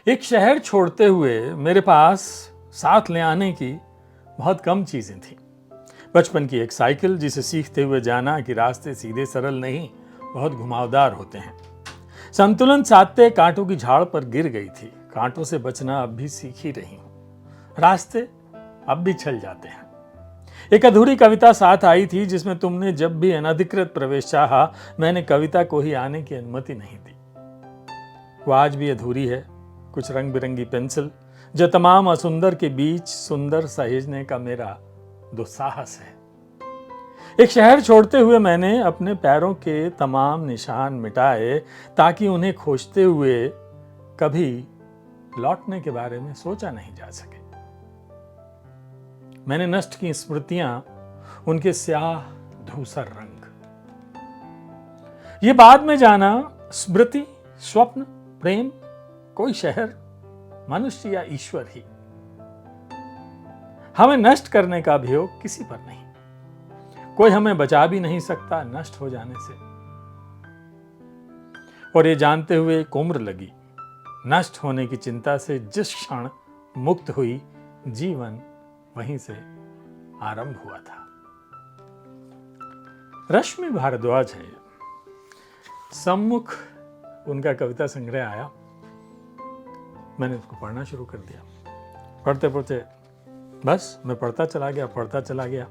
एक शहर छोड़ते हुए मेरे पास साथ ले आने की बहुत कम चीजें थी। बचपन की एक साइकिल जिसे सीखते हुए जाना कि रास्ते सीधे सरल नहीं, बहुत घुमावदार होते हैं। संतुलन साधते कांटों की झाड़ पर गिर गई थी। कांटों से बचना अब भी सीख ही रही हूं। रास्ते अब भी छल जाते हैं। एक अधूरी कविता साथ आई थी जिसमें तुमने जब भी अनधिकृत प्रवेश चाहा, मैंने कविता को ही आने की अनुमति नहीं दी। वो आज भी अधूरी है। कुछ रंग बिरंगी पेंसिल जो तमाम असुंदर के बीच सुंदर सहेजने का मेरा दुस्साहस है। एक शहर छोड़ते हुए मैंने अपने पैरों के तमाम निशान मिटाए ताकि उन्हें खोजते हुए कभी लौटने के बारे में सोचा नहीं जा सके। मैंने नष्ट की स्मृतियां, उनके स्याह धूसर रंग। ये बाद में जाना, स्मृति, स्वप्न, प्रेम, कोई शहर, मनुष्य या ईश्वर ही, हमें नष्ट करने का अभियोग किसी पर नहीं। कोई हमें बचा भी नहीं सकता नष्ट हो जाने से। और ये जानते हुए एक उम्र लगी नष्ट होने की चिंता से। जिस क्षण मुक्त हुई, जीवन वहीं से आरंभ हुआ था। रश्मि भारद्वाज है। सम्मुख उनका कविता संग्रह आया, मैंने उसको पढ़ना शुरू कर दिया। पढ़ते पढ़ते बस मैं पढ़ता चला गया।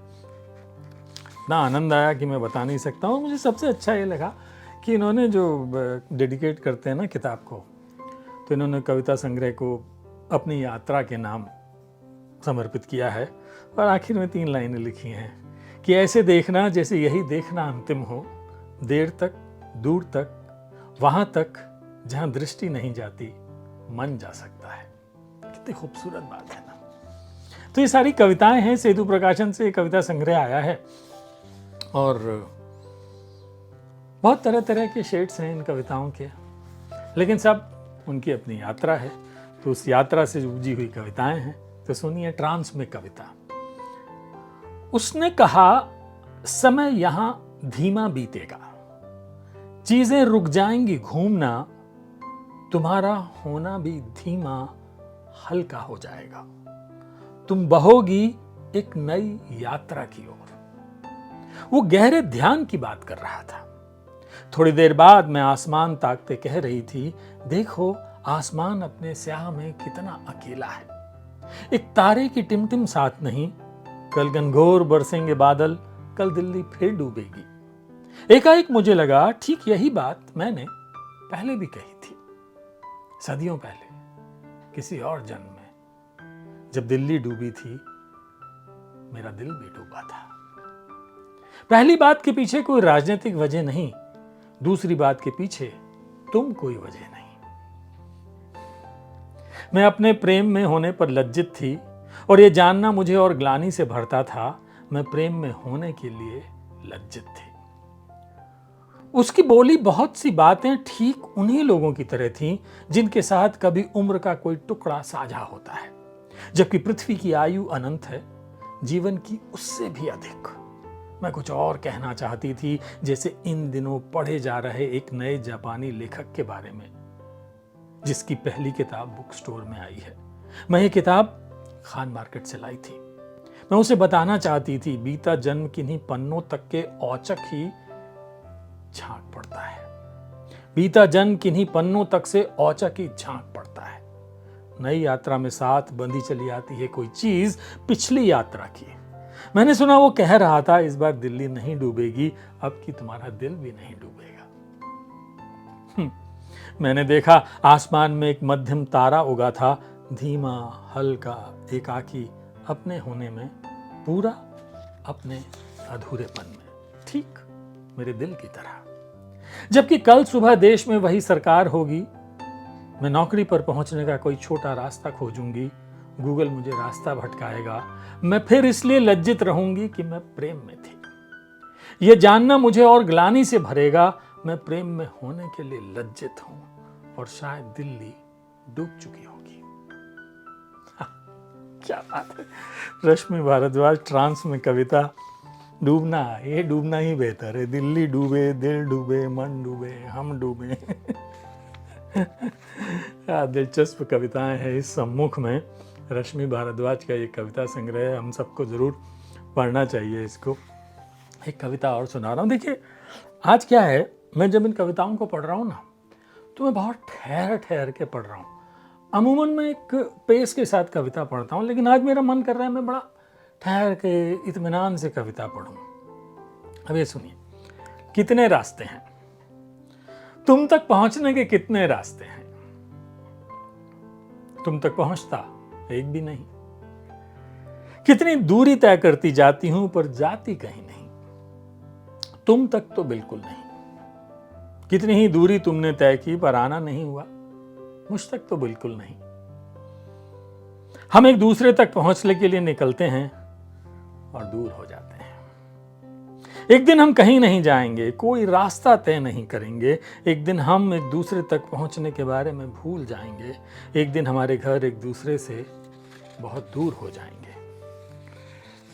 इतना आनंद आया कि मैं बता नहीं सकता हूँ। मुझे सबसे अच्छा ये लगा कि इन्होंने जो डेडिकेट करते हैं ना किताब को, तो इन्होंने कविता संग्रह को अपनी यात्रा के नाम समर्पित किया है। और आखिर में 3 लाइनें लिखी हैं कि ऐसे देखना जैसे यही देखना अंतिम हो, देर तक, दूर तक, वहां तक जहां दृष्टि नहीं जाती, मन जा सकता है। कितनी खूबसूरत बात है ना। तो ये सारी कविताएं हैं। सेतु प्रकाशन से कविता संग्रह आया है और बहुत तरह तरह के शेड्स हैं इन कविताओं के, लेकिन सब उनकी अपनी यात्रा है। तो उस यात्रा से उपजी हुई कविताएं हैं। तो सुनिए ट्रांस में कविता। उसने कहा समय यहां धीमा बीतेगा, चीजें रुक जाएंगी घूमना, तुम्हारा होना भी धीमा हल्का हो जाएगा। तुम बहोगी एक नई यात्रा की ओर। वो गहरे ध्यान की बात कर रहा था। थोड़ी देर बाद मैं आसमान ताकते कह रही थी, देखो आसमान अपने स्याह में कितना अकेला है। एक तारे की टिमटिम साथ नहीं। कल घनघोर बरसेंगे बादल, कल दिल्ली फिर डूबेगी। एकाएक मुझे लगा ठीक यही बात मैंने पहले भी कही थी, सदियों पहले, किसी और जन्म में। जब दिल्ली डूबी थी, मेरा दिल भी डूबा था। पहली बात के पीछे कोई राजनीतिक वजह नहीं, दूसरी बात के पीछे तुम कोई वजह नहीं। मैं अपने प्रेम में होने पर लज्जित थी और यह जानना मुझे और ग्लानि से भरता था। मैं प्रेम में होने के लिए लज्जित थी। उसकी बोली बहुत सी बातें ठीक उन्हीं लोगों की तरह थीं जिनके साथ कभी उम्र का कोई टुकड़ा साझा होता है। जबकि पृथ्वी की आयु अनंत है, जीवन की उससे भी अधिक। मैं कुछ और कहना चाहती थी, जैसे इन दिनों पढ़े जा रहे एक नए जापानी लेखक के बारे में, जिसकी पहली किताब बुक स्टोर में आई है। मैं ये किताब खान मार्केट से लाई थी। मैं उसे बताना चाहती थी, बीता जन्म किन्हीं पन्नों तक के औचक ही झांक पड़ता है। बीता जन्म किन्हीं पन्नों तक से औचक ही झांक पड़ता है। नई यात्रा में साथ बंधी चली आती है कोई चीज पिछली यात्रा की। मैंने सुना वो कह रहा था, इस बार दिल्ली नहीं डूबेगी, अब की तुम्हारा दिल भी नहीं डूबेगा। मैंने देखा आसमान में एक मध्यम तारा उगा था, धीमा, हल्का, एकाकी, अपने होने में, पूरा अपने अधूरेपन में, ठीक मेरे दिल की तरह। जबकि कल सुबह देश में वही सरकार होगी, मैं नौकरी पर पहुंचने का कोई छोटा रास्ता खोजूंगी, गूगल मुझे रास्ता भटकाएगा। मैं फिर इसलिए लज्जित रहूंगी कि मैं प्रेम में थी। यह जानना मुझे और ग्लानि से भरेगा, मैं प्रेम में होने के लिए लज्जित हूं और शायद दिल्ली डूब चुकी होगी। क्या बात है। रश्मि भारद्वाज, ट्रांस में कविता। डूबना, ये डूबना ही बेहतर है। दिल्ली डूबे, दिल डूबे, मन डूबे, हम डूबे। दिलचस्प कविताएं हैं इस सम्मुख में। रश्मि भारद्वाज का ये कविता संग्रह है, हम सबको ज़रूर पढ़ना चाहिए इसको। एक कविता और सुना रहा हूँ। देखिए आज क्या है, मैं जब इन कविताओं को पढ़ रहा हूँ ना, तो मैं बहुत ठहर ठहर के पढ़ रहा हूँ। अमूमन मैं एक पेस के साथ कविता पढ़ता हूँ, लेकिन आज मेरा मन कर रहा है मैं बड़ा ठहर के इत्मीनान से कविता पढ़ूं। अब ये सुनिए। कितने रास्ते हैं, तुम तक पहुंचने के कितने रास्ते हैं, तुम तक पहुंचता एक भी नहीं। कितनी दूरी तय करती जाती हूं पर जाती कहीं नहीं, तुम तक तो बिल्कुल नहीं। कितनी ही दूरी तुमने तय की पर आना नहीं हुआ, मुझ तक तो बिल्कुल नहीं। हम एक दूसरे तक पहुंचने के लिए निकलते हैं और दूर हो जाते हैं। एक दिन हम कहीं नहीं जाएंगे, कोई रास्ता तय नहीं करेंगे। एक दिन हम एक दूसरे तक पहुंचने के बारे में भूल जाएंगे। एक दिन हमारे घर एक दूसरे से बहुत दूर हो जाएंगे।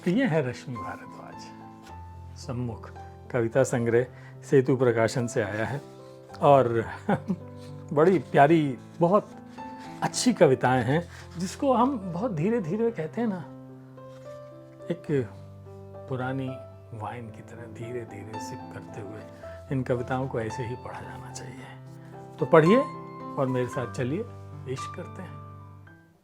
तो ये है रश्मि भारद्वाज, सम्मुख कविता संग्रह, सेतु प्रकाशन से आया है। और बड़ी प्यारी, बहुत अच्छी कविताएं हैं, जिसको हम बहुत धीरे धीरे कहते हैं ना, एक पुरानी वाइन की तरह धीरे धीरे सिप करते हुए इन कविताओं को ऐसे ही पढ़ा जाना चाहिए। तो पढ़िए और मेरे साथ चलिए, इश्क करते हैं।